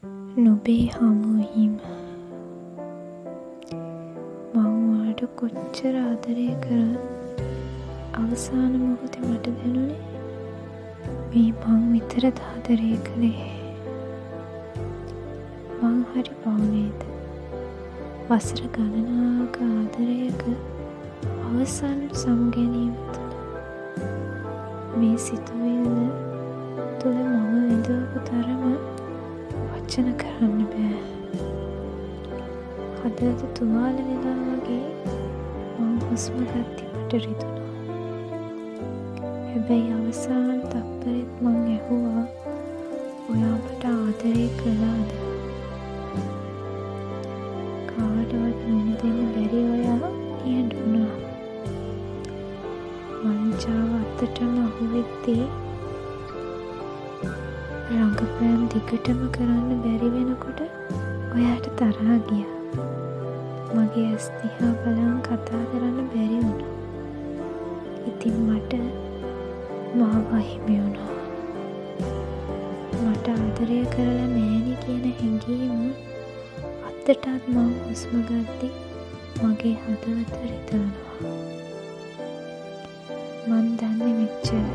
නොබේ හමුවීම. මං ඔයාට කොච්චර ආදරය කරත් අවසාන මොහොතේ මට දැනුනේ මේ මං විතරද ආදරය කළේ. මං හරි පව් නේද? වසර ගණනාවක ආදරයක අවසන් සමුගැනීම තුළ මේ සිතුවිල්ල තුළ මම විඳවපු තරම වචන කරන්න බෑ. හදවත තුවාල වෙලා වගේ මං හුස්ම ගත්තේ මට රිදුනා. හැබැයි අවසාන තප්පරෙත් මං ඇහුවා ඔයා මට ආදරය කළාද? කාටවත් මුණ දෙන්න බැරි ඔයා නියඬුණා. වංචාව අතටම අහුවෙද්දී රංගපෑම් දිගටම කරන්න බැරි වෙනකොට ඔයාට තරහා ගියා. මගේ ඇස් දිහා බලන් කතා කරන්න බැරි වුණා. ඉතින් මට මාව හිමි වුණා. මට ආදරය කරලා නෑනේ කියන හැඟීම අතටත් මම හුස්ම ගද්දී මගේ හදවත රිදවනවා. මන් දන්නේ මෙච්චර